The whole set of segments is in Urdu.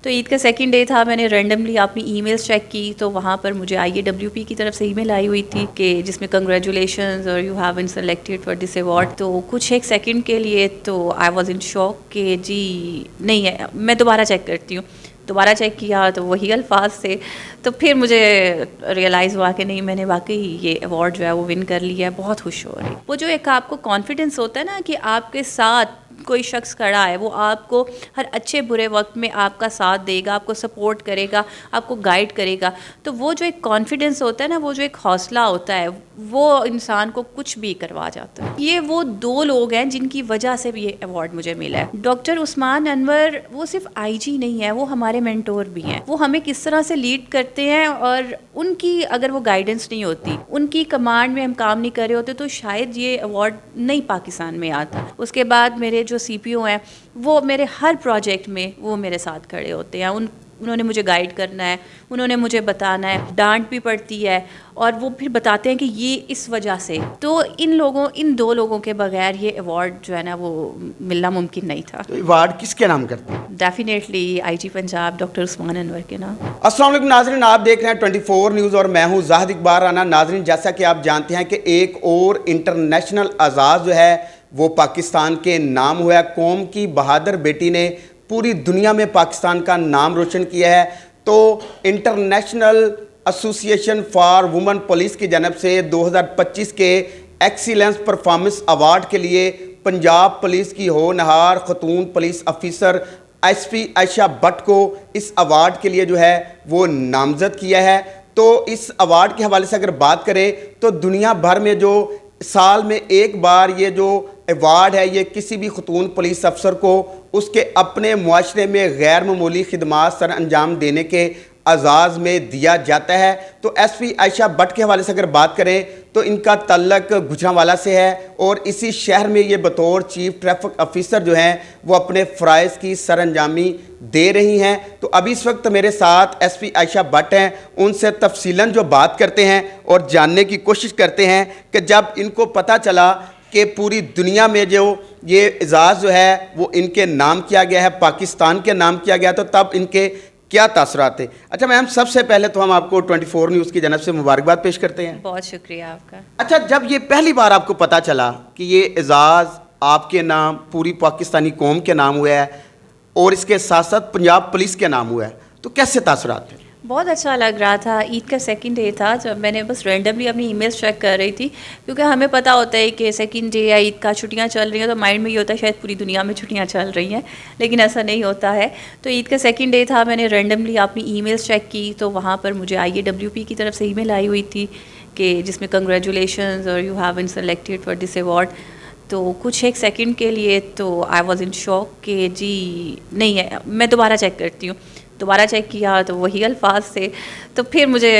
تو عید کا سیکنڈ ڈے تھا, میں نے رینڈملی اپنی ای میلس چیک کی تو وہاں پر مجھے IAWP کی طرف سے ای میل آئی ہوئی تھی کہ جس میں کنگریچولیشنز اور you have been selected for this award. تو کچھ ایک سیکنڈ کے لیے تو آئی واز ان شوق کہ جی نہیں ہے, میں دوبارہ چیک کرتی ہوں. دوبارہ چیک کیا تو وہی الفاظ تھے. تو پھر مجھے ریئلائز ہوا کہ نہیں, میں نے واقعی یہ ایوارڈ جو ہے وہ ون کر لیا ہے. بہت خوش ہو رہی. وہ جو ایک آپ کو کانفیڈنس ہوتا ہے نا کہ آپ کے ساتھ کوئی شخص کھڑا ہے, وہ آپ کو ہر اچھے برے وقت میں آپ کا ساتھ دے گا, آپ کو سپورٹ کرے گا, آپ کو گائیڈ کرے گا. تو وہ جو ایک کانفیڈنس ہوتا ہے نا, وہ جو ایک حوصلہ ہوتا ہے, وہ انسان کو کچھ بھی کروا جاتا ہے. یہ وہ دو لوگ ہیں جن کی وجہ سے بھی یہ ایوارڈ مجھے ملا ہے. ڈاکٹر عثمان انور وہ صرف IG نہیں ہے, وہ ہمارے مینٹور بھی ہیں. وہ ہمیں کس طرح سے لیڈ کرتے ہیں, اور ان کی اگر وہ گائیڈنس نہیں ہوتی, ان کی کمانڈ میں ہم کام نہیں کر رہے ہوتے, تو شاید یہ ایوارڈ نہیں پاکستان میں آتا. اس کے بعد میرے جو CPO ہیں, وہ میرے ہر پروجیکٹ میں وہ میرے ساتھ کھڑے ہوتے ہیں. انہوں نے مجھے گائیڈ کرنا ہے, انہوں نے مجھے بتانا ہے, ڈانٹ بھی پڑتی ہے, اور وہ پھر بتاتے ہیں کہ یہ اس وجہ سے. تو ان دو لوگوں کے بغیر یہ ایوارڈ جو ہے نا وہ ملنا ممکن نہیں تھا. تو ایوارڈ کس کے نام کرتے ہیں؟ Definitely IG Punjab doctor Usman Anwar کے نام. السلام علیکم ناظرین, آپ دیکھ رہے ہیں 24 نیوز اور میں ہوں زاہد اقبال رانا. ناظرین, جیسا کہ آپ جانتے ہیں کہ ایک اور انٹرنیشنل اعزاز جو ہے وہ پاکستان کے نام ہوا ہے. قوم کی بہادر بیٹی نے پوری دنیا میں پاکستان کا نام روشن کیا ہے. تو انٹرنیشنل ایسوسی ایشن فار وومن پولیس کی جانب سے 2025 کے ایکسیلنس پرفارمنس ایوارڈ کے لیے پنجاب پولیس کی ہونہار خاتون police officer SP Ayesha Butt کو اس ایوارڈ کے لیے جو ہے وہ نامزد کیا ہے. تو اس ایوارڈ کے حوالے سے اگر بات کریں تو دنیا بھر میں جو سال میں ایک بار یہ جو ایوارڈ ہے, یہ کسی بھی خاتون پولیس افسر کو اس کے اپنے معاشرے میں غیر معمولی خدمات سر انجام دینے کے اعزاز میں دیا جاتا ہے. تو SP عائشہ بٹ کے حوالے سے اگر بات کریں تو ان کا تعلق گجرانوالہ سے ہے, اور اسی شہر میں یہ بطور چیف ٹریفک افیسر جو ہیں وہ اپنے فرائض کی سر انجامی دے رہی ہیں. تو ابھی اس وقت میرے ساتھ SP عائشہ بٹ ہیں, ان سے تفصیلاً جو بات کرتے ہیں اور جاننے کی کوشش کرتے ہیں کہ جب ان کو پتہ چلا کہ پوری دنیا میں جو یہ اعزاز جو ہے وہ ان کے نام کیا گیا ہے, پاکستان کے نام کیا گیا, تو تب ان کے کیا تاثرات تھے. اچھا میم, سب سے پہلے تو ہم آپ کو 24 نیوز کی جانب سے مبارکباد پیش کرتے ہیں. بہت شکریہ آپ کا. اچھا, جب یہ پہلی بار آپ کو پتہ چلا کہ یہ اعزاز آپ کے نام پوری پاکستانی قوم کے نام ہوا ہے اور اس کے ساتھ ساتھ پنجاب پولیس کے نام ہوا ہے, تو کیسے تاثرات تھے؟ بہت اچھا لگ رہا تھا. عید کا سیکنڈ ڈے تھا, جب میں نے بس رینڈملی اپنی ای میلس چیک کر رہی تھی, کیونکہ ہمیں پتہ ہوتا ہے کہ سیکنڈ ڈے یا عید کا چھٹیاں چل رہی ہیں, تو مائنڈ میں یہ ہوتا ہے شاید پوری دنیا میں چھٹیاں چل رہی ہیں, لیکن ایسا نہیں ہوتا ہے. تو عید کا سیکنڈ ڈے تھا, میں نے رینڈملی اپنی ای میلس چیک کی تو وہاں پر مجھے IAWP کی طرف سے ای میل آئی ہوئی تھی کہ جس میں کنگریچولیشنز اور you have been selected for this award. تو کچھ ایک سیکنڈ کے لیے تو آئی واز ان شوق کہ جی نہیں ہے, میں دوبارہ چیک کرتی ہوں. دوبارہ چیک کیا تو وہی الفاظ تھے. تو پھر مجھے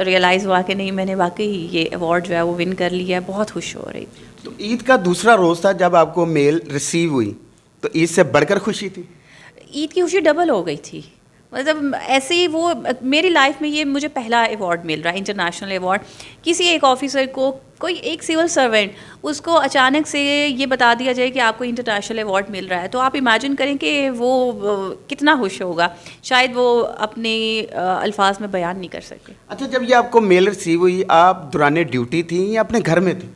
ریئلائز ہوا کہ نہیں, میں نے واقعی یہ ایوارڈ جو ہے وہ ون کر لیا ہے. بہت خوش ہو رہی. تو عید کا دوسرا روز تھا جب آپ کو میل ریسیو ہوئی, تو عید سے بڑھ کر خوشی تھی؟ عید کی خوشی ڈبل ہو گئی تھی. مطلب ایسے ہی وہ میری لائف میں یہ مجھے پہلا ایوارڈ مل رہا ہے, انٹرنیشنل ایوارڈ. کسی ایک آفیسر کو, کوئی ایک سول سرونٹ, اس کو اچانک سے یہ بتا دیا جائے کہ آپ کو انٹرنیشنل ایوارڈ مل رہا ہے, تو آپ امیجن کریں کہ وہ کتنا خوش ہوگا. شاید وہ اپنے الفاظ میں بیان نہیں کر سکے. اچھا, جب یہ آپ کو میل ریسیو ہوئی, آپ دوران ڈیوٹی تھیں یا اپنے گھر میں تھیں؟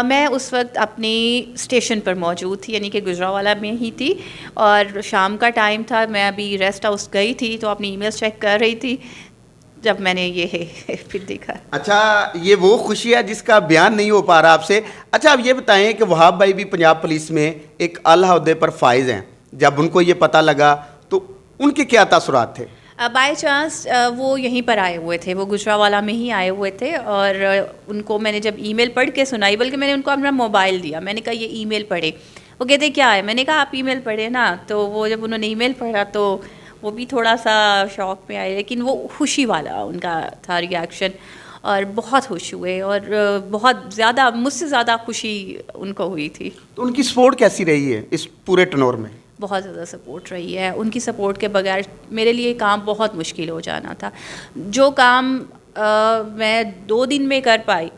میں اس وقت اپنی اسٹیشن پر موجود تھی, یعنی کہ گجرانوالہ میں ہی تھی, اور شام کا ٹائم تھا. میں ابھی ریسٹ ہاؤس گئی تھی تو اپنی ای میلس چیک کر رہی تھی جب میں نے یہ پھر دیکھا. اچھا, یہ وہ خوشی ہے جس کا بیان نہیں ہو پا رہا آپ سے. اچھا, اب یہ بتائیں کہ وہاب بھائی بھی پنجاب پولیس میں ایک اعلیٰ عہدے پر فائز ہیں, جب ان کو یہ پتہ لگا تو ان کے کیا تاثرات تھے؟ بائی چانس وہ یہیں پر آئے ہوئے تھے, وہ گجرانوالہ میں ہی آئے ہوئے تھے, اور ان کو میں نے جب ای میل پڑھ کے سنائی, بلکہ میں نے ان کو اپنا موبائل دیا, میں نے کہا یہ ای میل پڑھے. وہ کہتے کیا ہے, میں نے کہا آپ ای میل پڑھے نا. تو وہ جب انہوں نے ای میل پڑھا تو وہ بھی تھوڑا سا شوق میں آئے, لیکن وہ خوشی والا ان کا تھا ریئیکشن, اور بہت خوش ہوئے, اور بہت زیادہ, مجھ سے زیادہ خوشی ان کو ہوئی تھی. تو ان کی سپورٹ کیسی رہی ہے اس پورے ٹنور میں؟ بہت زیادہ سپورٹ رہی ہے. ان کی سپورٹ کے بغیر میرے لیے کام بہت مشکل ہو جانا تھا. جو کام میں 2 دن میں کر پائی,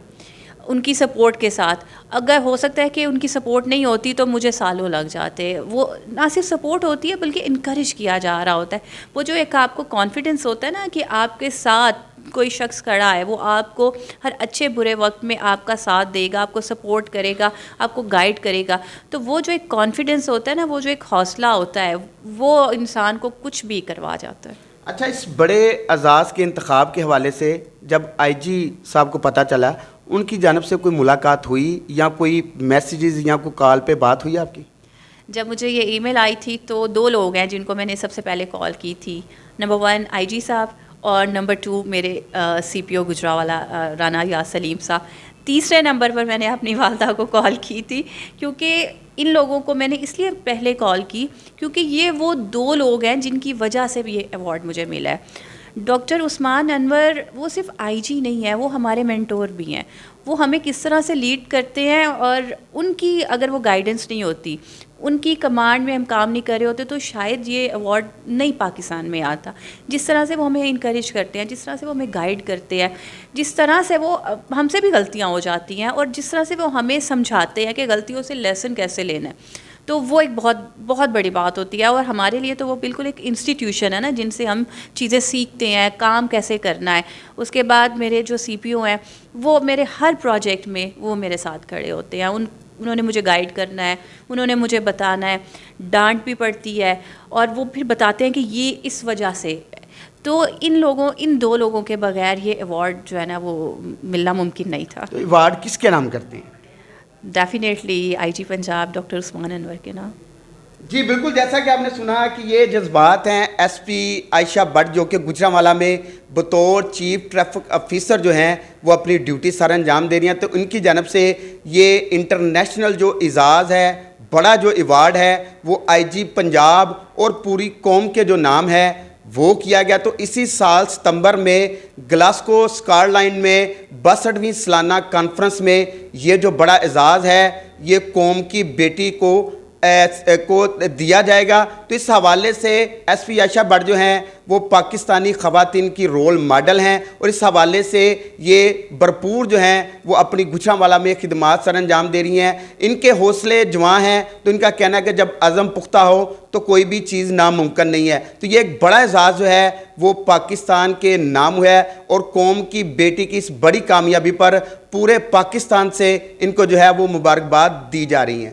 ان کی سپورٹ کے ساتھ. اگر ہو سکتا ہے کہ ان کی سپورٹ نہیں ہوتی تو مجھے سالوں لگ جاتے. وہ نہ صرف سپورٹ ہوتی ہے بلکہ انکریج کیا جا رہا ہوتا ہے. وہ جو ایک آپ کو کانفیڈنس ہوتا ہے نا کہ آپ کے ساتھ کوئی شخص کھڑا ہے, وہ آپ کو ہر اچھے برے وقت میں آپ کا ساتھ دے گا, آپ کو سپورٹ کرے گا, آپ کو گائیڈ کرے گا. تو وہ جو ایک کانفیڈنس ہوتا ہے نا, وہ جو ایک حوصلہ ہوتا ہے, وہ انسان کو کچھ بھی کروا جاتا ہے. اچھا, اس بڑے اعزاز کے انتخاب کے حوالے سے جب آئی جی صاحب کو پتہ چلا, ان کی جانب سے کوئی ملاقات ہوئی یا کوئی میسیجز یا کوئی کال پہ بات ہوئی آپ کی؟ جب مجھے یہ ای میل آئی تھی تو 2 لوگ ہیں جن کو میں نے سب سے پہلے کال کی تھی. نمبر 1 آئی جی صاحب اور نمبر 2 میرے سی پی او گجرانوالہ رانا یاز سلیم صاحب. تیسرے نمبر پر میں نے اپنی والدہ کو کال کی تھی, کیونکہ ان لوگوں کو میں نے اس لیے پہلے کال کی کیونکہ یہ وہ 2 لوگ ہیں جن کی وجہ سے بھی یہ ایوارڈ مجھے ملا ہے. ڈاکٹر عثمان انور وہ صرف آئی جی نہیں ہے, وہ ہمارے مینٹور بھی ہیں. وہ ہمیں کس طرح سے لیڈ کرتے ہیں, اور ان کی اگر وہ گائیڈنس نہیں ہوتی, ان کی کمانڈ میں ہم کام نہیں کر رہے ہوتے تو شاید یہ ایوارڈ نہیں پاکستان میں آتا. جس طرح سے وہ ہمیں انکریج کرتے ہیں, جس طرح سے وہ ہمیں گائیڈ کرتے ہیں, جس طرح سے وہ ہم سے بھی غلطیاں ہو جاتی ہیں, اور جس طرح سے وہ ہمیں سمجھاتے ہیں کہ غلطیوں سے لیسن کیسے لینا ہے, تو وہ ایک بہت بہت بڑی بات ہوتی ہے. اور ہمارے لیے تو وہ بالکل ایک انسٹیٹیوشن ہے نا, جن سے ہم چیزیں سیکھتے ہیں, کام کیسے کرنا ہے. اس کے بعد میرے جو سی پی او ہیں وہ میرے ہر پروجیکٹ میں وہ میرے ساتھ کھڑے ہوتے ہیں. انہوں نے مجھے گائیڈ کرنا ہے, انہوں نے مجھے بتانا ہے, ڈانٹ بھی پڑتی ہے, اور وہ پھر بتاتے ہیں کہ یہ اس وجہ سے. تو ان 2 لوگوں کے بغیر یہ ایوارڈ جو ہے نا وہ ملنا ممکن نہیں تھا. تو ایوارڈ کس کے نام کرتے ہیں؟ Definitely I G Punjab doctor Usman Anwar کے نام. جی بالکل, جیسا کہ آپ نے سنا کہ یہ جذبات ہیں ایس پی عائشہ بٹ جو کہ گجرانوالہ میں بطور چیف ٹریفک آفیسر جو ہیں وہ اپنی ڈیوٹی سر انجام دے رہی ہیں. تو ان کی جانب سے یہ انٹرنیشنل جو اعزاز ہے, بڑا جو ایوارڈ ہے, وہ آئی جی پنجاب اور پوری قوم کے جو نام ہے وہ کیا گیا. تو اسی سال ستمبر میں گلاسکو اسکاٹ لینڈ میں 62ویں سالانہ کانفرنس میں یہ جو بڑا اعزاز ہے یہ قوم کی بیٹی کو دیا جائے گا. تو اس حوالے سے ایس پی عائشہ بٹ جو ہیں وہ پاکستانی خواتین کی رول ماڈل ہیں, اور اس حوالے سے یہ بھرپور جو ہیں وہ اپنی گجرانوالہ میں خدمات سر انجام دے رہی ہیں. ان کے حوصلے جواں ہیں, تو ان کا کہنا ہے کہ جب عزم پختہ ہو تو کوئی بھی چیز ناممکن نہیں ہے. تو یہ ایک بڑا اعزاز جو ہے وہ پاکستان کے نام ہوا ہے, اور قوم کی بیٹی کی اس بڑی کامیابی پر پورے پاکستان سے ان کو جو ہے وہ مبارکباد دی جا رہی ہیں.